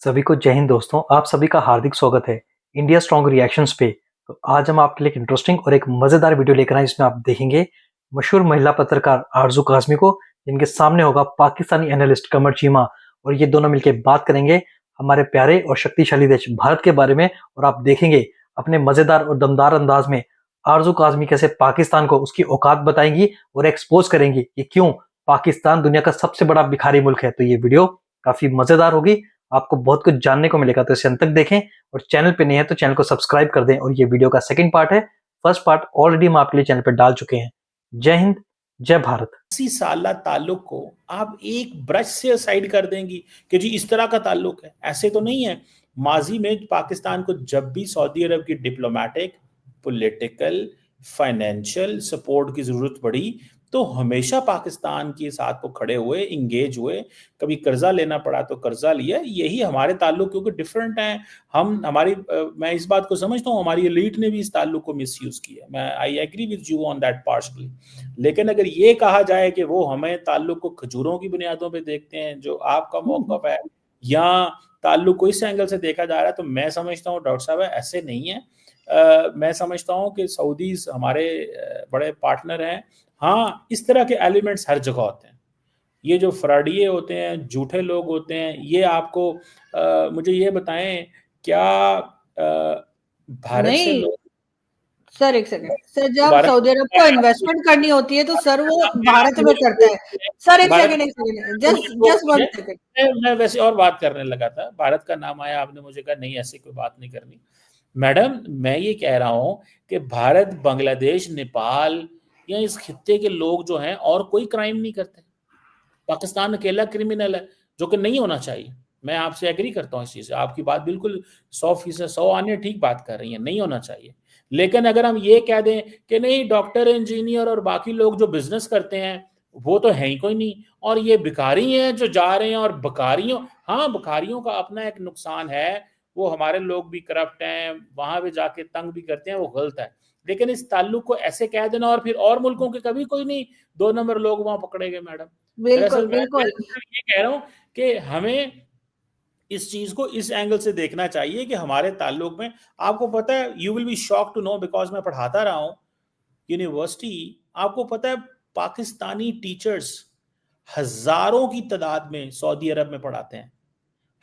सभी को जय हिंद दोस्तों। आप सभी का हार्दिक स्वागत है इंडिया स्ट्रॉन्ग रिएक्शंस पे। तो आज हम आपके लिए एक इंटरेस्टिंग और एक मजेदार वीडियो लेकर आए जिसमें आप देखेंगे मशहूर महिला पत्रकार आरजू काज़मी को, जिनके सामने होगा पाकिस्तानी एनालिस्ट कमर चीमा, और ये दोनों मिलकर बात करेंगे हमारे प्यारे और शक्तिशाली देश भारत के बारे में। और आप देखेंगे अपने मजेदार और दमदार अंदाज में आरजू काज़मी कैसे पाकिस्तान को उसकी औकात बताएंगी और एक्सपोज करेंगी कि क्यों पाकिस्तान दुनिया का सबसे बड़ा भिखारी मुल्क है। तो ये वीडियो काफी मजेदार होगी, आपको बहुत कुछ जानने को मिलेगा। तो इसे अंत तक देखें और चैनल पे नहीं है तो चैनल को सब्सक्राइब कर दें। और ये वीडियो का सेकंड पार्ट है, फर्स्ट पार्ट ऑलरेडी हम आपके लिए चैनल पे डाल चुके हैं। जय हिंद, जय भारत। 80 साल ताल्लुक को आप एक ब्रश से साइड कर देंगी कि जी इस तरह का ताल्लुक है, ऐसे तो नहीं है। माजी में पाकिस्तान को जब भी सऊदी अरब की डिप्लोमेटिक, पॉलिटिकल, फाइनेंशियल सपोर्ट की जरूरत पड़ी तो हमेशा पाकिस्तान के साथ वो खड़े हुए, इंगेज हुए। कभी कर्जा लेना पड़ा तो कर्जा लिया। यही हमारे ताल्लुक क्योंकि डिफरेंट हैं। मैं इस बात को समझता हूँ, हमारी एलीट ने भी इस ताल्लुक को मिसयूज किया। मैं I agree with you on that partially. लेकिन अगर ये कहा जाए कि वो हमें ताल्लुक को खजूरों की बुनियादों पे देखते हैं, जो आपका मौक़िफ़ है, या ताल्लुक को इस एंगल से देखा जा रहा है, तो मैं समझता हूँ डॉक्टर साहब ऐसे नहीं है। मैं समझता हूँ कि सऊदीज हमारे बड़े पार्टनर हैं। हाँ, इस तरह के एलिमेंट्स हर जगह होते हैं। ये जो फ्रॉडिये होते हैं, झूठे लोग होते हैं, ये आपको मुझे ये बताएं, क्या भारत से नहीं लोग सर, एक सेकंड सर, जब सऊदी अरब को इन्वेस्टमेंट करनी होती है तो सर वो भारत में करता है। सर एक सेकंड, जस्ट वन सेकंड। मैं वैसे और बात करने लगा था, भारत का नाम आया, आपने मुझे कहा नहीं ऐसी कोई बात नहीं करनी। मैडम, मैं ये कह रहा हूँ कि भारत, बांग्लादेश, नेपाल या इस खित्ते के लोग जो हैं और कोई क्राइम नहीं करते। पाकिस्तान अकेला क्रिमिनल है, जो कि नहीं होना चाहिए। मैं आपसे एग्री करता हूँ इस चीज़ से, आपकी बात बिल्कुल 100% 100 आने ठीक बात कर रही है, नहीं होना चाहिए। लेकिन अगर हम ये कह दें कि नहीं, डॉक्टर, इंजीनियर और बाकी लोग जो बिजनेस करते हैं वो तो है ही कोई नहीं, और ये भिखारी हैं जो जा रहे हैं, और भिखारियों का अपना एक नुकसान है। वो हमारे लोग भी करप्ट हैं, वहां पे जाके तंग भी करते हैं, वो गलत है। लेकिन इस ताल्लुक को ऐसे कह देना और फिर और मुल्कों के कभी कोई नहीं 2 नंबर लोग वहां पकड़े गए। मैडम, बिल्कुल मैं ये कह रहा हूं कि हमें इस चीज को इस एंगल से देखना चाहिए कि हमारे ताल्लुक में, आपको पता है, you will be shock to know, because मैं पढ़ाता रहा हूं यूनिवर्सिटी। आपको पता है पाकिस्तानी टीचर्स हजारों की तादाद में सऊदी अरब में पढ़ाते हैं,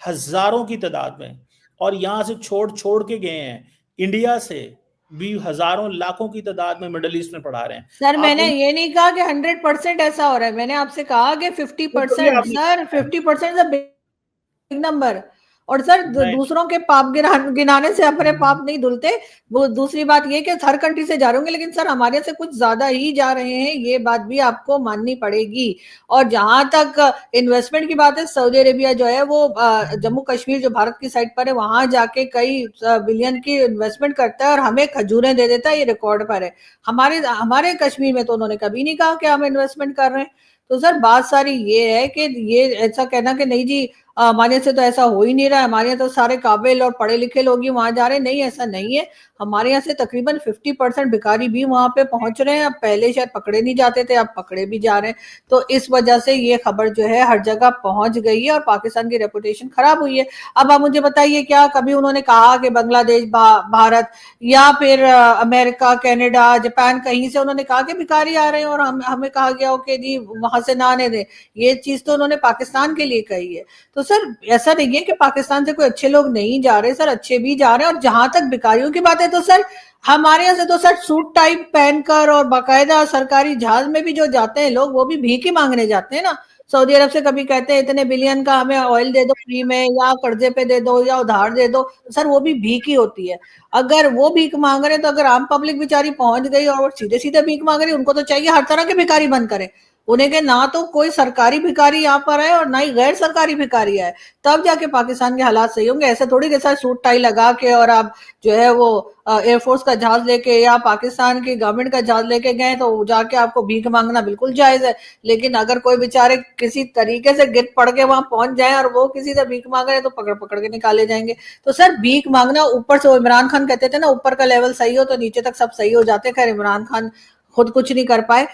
हजारों की तादाद में। और यहां से छोड़ छोड़ के गए हैं, इंडिया से भी हजारों लाखों की तादाद में मिडिल ईस्ट में पढ़ा रहे हैं। सर मैंने ये नहीं कहा कि 100% ऐसा हो रहा है, मैंने आपसे कहा कि 50%। Sir 50% is a big number. और सर दूसरों के पाप गिनाने से अपने पाप नहीं धुलते। वो दूसरी बात ये कि हर कंट्री से जा रहे होंगे, लेकिन सर हमारे से कुछ ज्यादा ही जा रहे हैं, ये बात भी आपको माननी पड़ेगी। और जहां तक इन्वेस्टमेंट की बात है, सऊदी अरेबिया जो है वो जम्मू कश्मीर जो भारत की साइड पर है, वहां जाके कई बिलियन की इन्वेस्टमेंट करता है और हमें खजूरें दे देता है। ये रिकॉर्ड पर है। हमारे कश्मीर में तो उन्होंने कभी नहीं कहा कि हम इन्वेस्टमेंट कर रहे हैं। तो सर बात सारी ये है कि ये ऐसा कहना कि नहीं जी हमारे से तो ऐसा हो ही नहीं रहा है, हमारे यहाँ तो सारे काबिल और पढ़े लिखे लोग ही वहां जा रहे हैं, नहीं ऐसा नहीं है। हमारे यहाँ से तकरीबन 50% भिखारी भी वहां पे पहुंच रहे हैं। अब पहले शायद पकड़े नहीं जाते थे, अब पकड़े भी जा रहे हैं। तो इस वजह से ये खबर जो है हर जगह पहुंच गई है और पाकिस्तान की रेपुटेशन खराब हुई है। अब आप मुझे बताइए, क्या कभी उन्होंने कहा कि बांग्लादेश, भारत या फिर अमेरिका, कनाडा, जापान, कहीं से उन्होंने कहा कि भिखारी आ रहे हैं और हमें कहा गया हो कि जी वहां से ना आने दें? ये चीज तो उन्होंने पाकिस्तान के लिए कही है। तो सर ऐसा नहीं है कि पाकिस्तान से कोई अच्छे लोग नहीं जा रहे, सर अच्छे भी जा रहे हैं। और जहां तक भिखारियों की बात है तो सर हमारे यहाँ से तो सर सूट टाइप पहनकर और बाकायदा सरकारी जहाज में भी जो जाते हैं लोग, वो भी भीख ही मांगने जाते हैं ना। सऊदी अरब से कभी कहते हैं इतने बिलियन का हमें ऑयल दे दो फ्री में, या कर्जे पे दे दो, या उधार दे दो, सर वो भी भीख ही होती है। अगर वो भीख मांग रहे हैं तो अगर आम पब्लिक बेचारी पहुंच गई और सीधे सीधे भीख मांग रही, उनको तो चाहिए हर तरह के भिखारी बंद करें। उन्हें के ना तो कोई सरकारी भिखारी यहाँ पर है और ना ही गैर सरकारी भिखारी है, तब जाके पाकिस्तान के हालात सही होंगे। ऐसे थोड़ी के साथ सूट टाई लगा के और आप जो है वो एयरफोर्स का जहाज लेके या पाकिस्तान की गवर्नमेंट का जहाज लेके गए तो जाके आपको भीख मांगना बिल्कुल जायज है। लेकिन अगर कोई बेचारे किसी तरीके से गिर पड़ के वहां पहुंच जाए और वो किसी से भीख मांग रहे हैं तो पकड़ पकड़ के निकाले जाएंगे। तो सर भीख मांगना ऊपर से, इमरान खान कहते थे ना, ऊपर का लेवल सही हो तो नीचे तक सब सही हो जाते। खैर इमरान खान खुद कुछ नहीं कर पाए।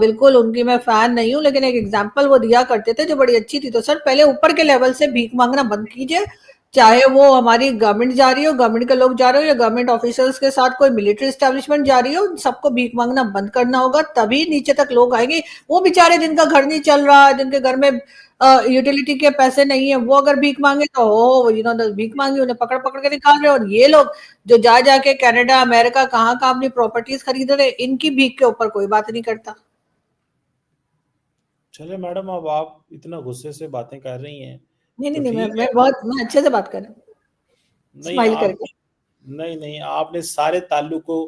बिल्कुल उनकी मैं फैन नहीं हूँ, लेकिन एक एग्जाम्पल वो दिया करते थे जो बड़ी अच्छी थी। तो सर पहले ऊपर के लेवल से भीख मांगना बंद कीजिए, चाहे वो हमारी गवर्नमेंट जा रही हो, गवर्नमेंट के लोग जा रहे हो, या गवर्नमेंट ऑफिसर्स के साथ कोई मिलिट्री एस्टेब्लिशमेंट जा रही हो, सबको भीख मांगना बंद करना होगा, तभी नीचे तक लोग आएंगे। वो बेचारे जिनका घर नहीं चल रहा, जिनके घर में यूटिलिटी के पैसे नहीं है, वो अगर भीख मांगे तो भीख मांगी, उन्हें पकड़ पकड़ के निकाल रहे। और ये लोग जो जा जाके कनाडा, अमेरिका, कहाँ कहाँ अपनी प्रॉपर्टीज खरीद रहे, इनकी भीख के ऊपर कोई बात नहीं करता। चले मैडम, अब आप इतना गुस्से से बातें कर रही हैं नहीं तो नहीं नहीं, ठीक है। मैं अच्छे से बात कर रही हूँ, नहीं स्माइल आप करके। नहीं आपने सारे ताल्लुकों,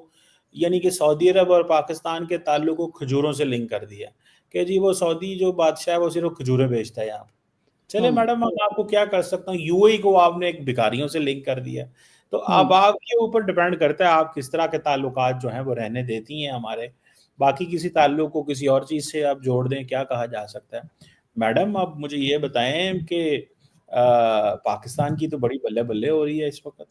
यानी कि सऊदी अरब और पाकिस्तान के ताल्लुक को खजूरों से लिंक कर दिया कि जी वो सऊदी जो बादशाह है वो सिर्फ खजूरें बेचता है यहाँ पे। चले मैडम, मैं आपको क्या कर सकता हूँ, यूएई को आपने एक भिखारियों से लिंक कर दिया। तो अब आपके ऊपर डिपेंड करता है आप किस तरह के ताल्लुकात जो हैं वो रहने देती हैं हमारे। बाकी किसी ताल्लुक को किसी और चीज़ से आप जोड़ दें, क्या कहा जा सकता है। मैडम अब मुझे ये बताएं कि पाकिस्तान की तो बड़ी बल्ले बल्ले हो रही है इस वक्त।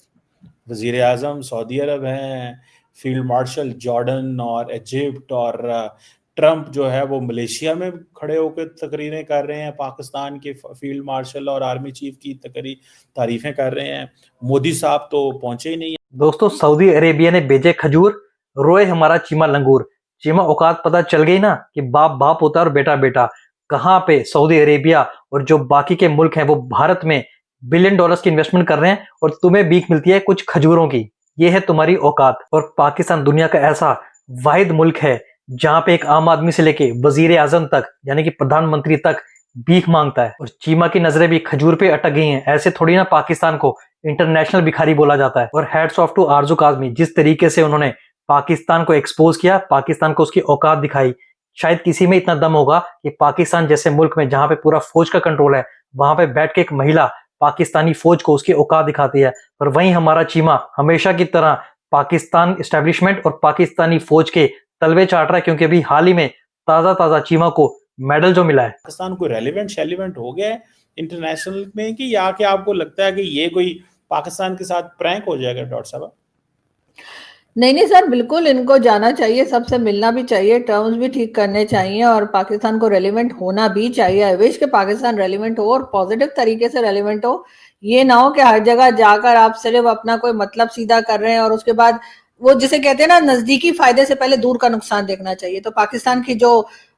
वजीर आज़म सऊदी अरब हैं, फील्ड मार्शल जॉर्डन और इजिप्ट, और ट्रंप जो है वो मलेशिया में खड़े होकर तकरीरें कर रहे हैं, पाकिस्तान के फील्ड मार्शल और आर्मी चीफ की तारीफें कर रहे हैं। मोदी साहब तो पहुंचे ही नहीं। दोस्तों, सऊदी अरेबिया ने भेजे खजूर, रोए हमारा चीमा लंगूर। चीमा औकात पता चल गई ना कि बाप बाप होता है और बेटा बेटा। कहाँ पे सऊदी अरेबिया और जो बाकी के मुल्क हैं वो भारत में बिलियन डॉलर्स की इन्वेस्टमेंट कर रहे हैं और तुम्हें भीख मिलती है कुछ खजूरों की। ये है तुम्हारी औकात। और पाकिस्तान दुनिया का ऐसा वाहिद मुल्क है जहां पे एक आम आदमी से लेके वजीर आजम तक यानी कि प्रधानमंत्री तक भीख मांगता है। और चीमा की नजरें भी खजूर पे अटक गई हैं। ऐसे थोड़ी ना पाकिस्तान को इंटरनेशनल भिखारी बोला जाता है। और हैट्स ऑफ टू आरजू काजमी, जिस तरीके से उन्होंने पाकिस्तान को एक्सपोज किया, पाकिस्तान को उसकी औकात दिखाई। शायद किसी में इतना दम होगा कि पाकिस्तान जैसे मुल्क में जहां पे पूरा फौज का कंट्रोल है, वहां पे बैठ के एक महिला पाकिस्तानी फौज को उसकी औकात दिखाती है। पर वहीं हमारा चीमा हमेशा की तरह पाकिस्तान एस्टेब्लिशमेंट और पाकिस्तानी फौज के तलवे चाट रहा है, क्योंकि अभी हाल ही में ताजा ताजा चीमा को मेडल जो मिला है। पाकिस्तान को रेलिवेंट हो गया है इंटरनेशनल में, कि या कि आपको लगता है कि ये कोई पाकिस्तान के साथ प्रैंक हो जाएगा डॉक्टर साहब? नहीं सर, बिल्कुल इनको जाना चाहिए, सबसे मिलना भी चाहिए, टर्म्स भी ठीक करने चाहिए, और पाकिस्तान को रेलिवेंट होना भी चाहिए। आई विश कि पाकिस्तान रेलिवेंट हो और पॉजिटिव तरीके से रेलिवेंट हो। ये ना हो कि हर जगह जाकर आप सिर्फ अपना कोई मतलब सीधा कर रहे हैं और उसके बाद वो जिसे कहते हैं ना, नजदीकी फायदे से पहले दूर का नुकसान देखना चाहिए। तो पाकिस्तान की जो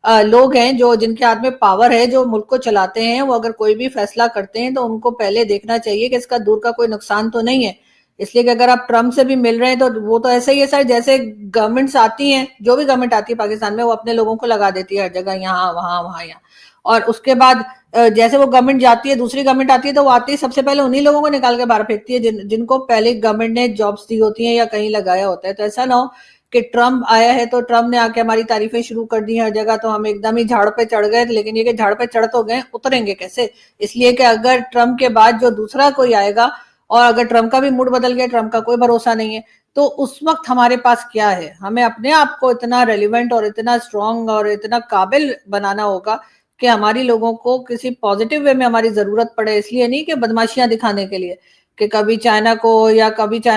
लोग हैं, जो जिनके हाथ में पावर है, जो मुल्क को चलाते हैं, वो अगर कोई भी फैसला करते हैं तो उनको पहले देखना चाहिए कि इसका दूर का कोई नुकसान तो नहीं है। इसलिए कि अगर आप ट्रम्प से भी मिल रहे हैं तो वो तो ऐसे ही है सर, जैसे गवर्नमेंट्स आती हैं, जो भी गवर्नमेंट आती है पाकिस्तान में, वो अपने लोगों को लगा देती है हर जगह, यहाँ वहां वहां यहाँ। और उसके बाद जैसे वो गवर्नमेंट जाती है, दूसरी गवर्नमेंट आती है, तो वो आती है सबसे पहले उन्हीं लोगों को निकाल के बाहर फेंकती है जिनको पहले गवर्नमेंट ने जॉब्स दी होती हैं या कहीं लगाया होता है। तो ऐसा ना हो कि ट्रम्प आया है तो ट्रम्प ने आके हमारी तारीफें शुरू कर दी हर जगह, तो हम एकदम ही झाड़ पे चढ़ गए। लेकिन ये कि झाड़ पे चढ़ तो गए, उतरेंगे कैसे? इसलिए कि अगर ट्रम्प के बाद जो दूसरा कोई आएगा, और अगर ट्रम्प का भी मूड बदल गया, ट्रम्प का कोई भरोसा नहीं है, तो उस वक्त हमारे पास क्या है? हमें अपने आप को इतना रेलिवेंट और इतना स्ट्रांग और इतना काबिल बनाना होगा कि हमारी लोगों को किसी पॉजिटिव वे में हमारी जरूरत पड़े। इसलिए नहीं कि बदमाशियां दिखाने के लिए, कि कभी चाइना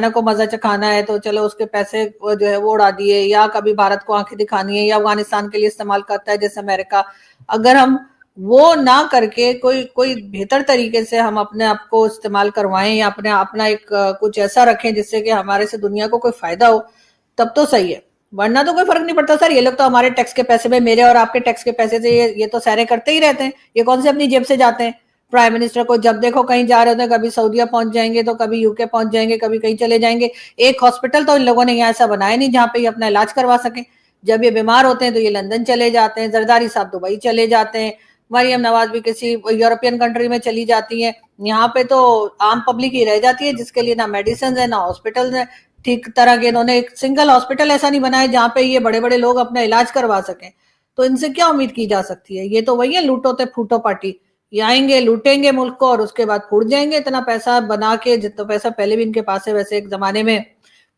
को मजा चखाना है तो चलो उसके पैसे जो है वो उड़ा दिए, या कभी भारत को आंखें दिखानी है, या अफगानिस्तान के लिए इस्तेमाल करता है जैसे अमेरिका। अगर हम वो ना करके कोई बेहतर तरीके से हम अपने आप को इस्तेमाल करवाएं, या अपना एक कुछ ऐसा रखें जिससे कि हमारे से दुनिया को कोई फायदा हो, तब तो सही है। वरना तो कोई फर्क नहीं पड़ता सर। ये लोग तो हमारे टैक्स के पैसे में, मेरे और आपके टैक्स के पैसे से ये तो सैरे करते ही रहते हैं। ये कौन से अपनी जेब से जाते हैं? प्राइम मिनिस्टर को जब देखो कहीं जा रहे होते हैं, कभी सऊदीया पहुंच जाएंगे, तो कभी यूके पहुंच जाएंगे, कभी कहीं चले जाएंगे। एक हॉस्पिटल तो इन लोगों ने यहाँ ऐसा बनाया नहीं जहाँ पे ये अपना इलाज करवा सके। जब ये बीमार होते हैं तो ये लंदन चले जाते हैं, जरदारी साहब दुबई चले जाते हैं, मरियम नवाज भी किसी यूरोपियन कंट्री में चली जाती है। यहाँ पे तो आम पब्लिक ही रह जाती है जिसके लिए ना मेडिसिन है ना हॉस्पिटल है ठीक तरह के। इन्होंने एक सिंगल हॉस्पिटल ऐसा नहीं बनाया जहाँ पे ये बड़े बड़े लोग अपना इलाज करवा सकें। तो इनसे क्या उम्मीद की जा सकती है? ये तो वही है लूटोते फूटो पार्टी। ये आएंगे, लूटेंगे मुल्क को और उसके बाद फूट जाएंगे। इतना पैसा बना के, जितना पैसा पहले भी इनके पास है, वैसे एक जमाने में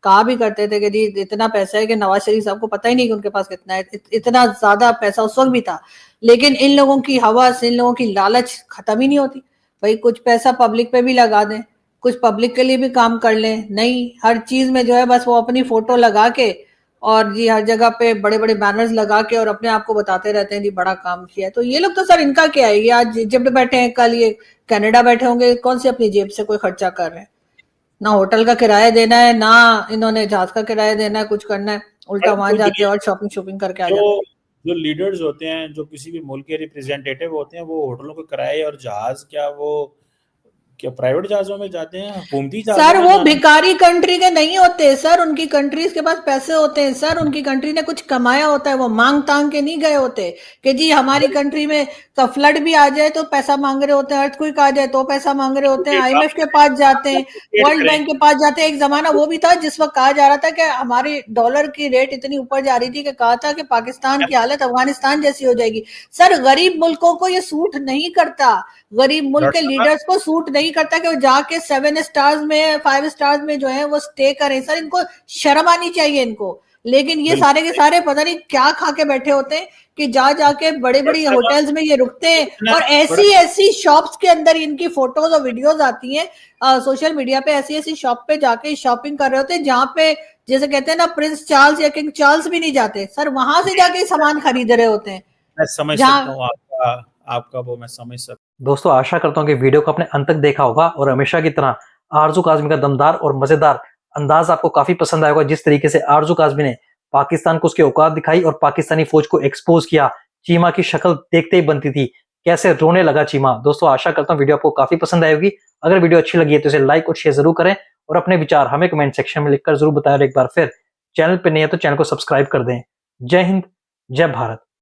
कहा भी करते थे कि जी इतना पैसा है कि नवाज शरीफ साहब को पता ही नहीं कि उनके पास कितना है। इतना ज्यादा पैसा उस वक्त भी था। लेकिन इन लोगों की हवस, इन लोगों की लालच खत्म ही नहीं होती। भाई कुछ पैसा पब्लिक पे भी लगा दें, कुछ पब्लिक के लिए भी काम कर लें। नहीं, हर चीज में जो है बस वो अपनी फोटो लगा के और जी हर जगह पे बड़े बड़े बैनर्स लगा के और अपने आप को बताते रहते हैं जी बड़ा काम किया है। तो ये लोग तो सर इनका क्या है, ये आज इजिप्ट बैठे हैं, कल ये कनाडा बैठे होंगे, कौन सी अपनी जेब से कोई खर्चा कर रहे हैं? ना होटल का किराया देना है, ना इन्होंने जहाज का किराया देना है, कुछ करना है, उल्टा वहां जाके और शॉपिंग करके आ जाते हैं। जो लीडर्स होते हैं, जो किसी भी मुल्क के रिप्रेजेंटेटिव होते हैं, वो होटलों के किराए और जहाज क्या प्राइवेट जहाजों में जाते हैं, हुकूमती जहाजों सर में वो जाना? भिखारी कंट्री के नहीं होते सर, उनकी कंट्रीज के पास पैसे होते हैं सर, उनकी कंट्री ने कुछ कमाया होता है, वो मांग तांग के नहीं गए होते कि जी हमारी कंट्री में तो फ्लड भी आ जाए तो पैसा मांग रहे होते हैं, अर्थक्वेक आ जाए तो पैसा मांग रहे होते हैं, IMF के पास जाते हैं, वर्ल्ड बैंक के पास जाते हैं। एक जमाना वो भी था जिस वक्त कहा जा रहा था कि हमारी डॉलर की रेट इतनी ऊपर जा रही थी कि कहा था कि पाकिस्तान की हालत अफगानिस्तान जैसी हो जाएगी। सर गरीब मुल्कों को ये सूट नहीं करता, गरीब मुल्क के लीडर्स को सूट नहीं करता कि वो जाके 7 स्टार्स में 5 स्टार्स में जो है वो स्टे करें। सर इनको शर्म आनी चाहिए इनको। लेकिन ये सारे के सारे पता नहीं क्या खा के बैठे होते हैं कि जाके बड़े बड़ी होटल्स में ये रुकते हैं और ऐसी शॉप्स के अंदर इनकी फोटोज और वीडियोज आती हैं सोशल मीडिया पे, ऐसी शॉप पे जाके शॉपिंग कर रहे होते हैं जहाँ पे जैसे कहते हैं ना प्रिंस चार्ल्स या किंग चार्ल्स भी नहीं जाते सर, वहां से जाके सामान खरीद रहे होते हैं। मैं समझ सकता हूँ आपका वो मैं समझ सकता हूँ। दोस्तों आशा करता हूँ कि वीडियो को आपने अंत तक देखा होगा और हमेशा की तरह आरजू काज़मी का दमदार और मजेदार अंदाज आपको काफी पसंद आया होगा। जिस तरीके से आरजू काज़मी ने पाकिस्तान को उसकी औकात दिखाई और पाकिस्तानी फौज को एक्सपोज किया, चीमा की शक्ल देखते ही बनती थी, कैसे रोने लगा चीमा। दोस्तों आशा करता हूँ वीडियो आपको काफी पसंद आएगी। अगर वीडियो अच्छी लगी है तो इसे लाइक और शेयर जरूर करें और अपने विचार हमें कमेंट सेक्शन में लिखकर जरूर बताएं। और एक बार फिर चैनल पर नहीं है तो चैनल को सब्सक्राइब कर दें। जय हिंद, जय भारत।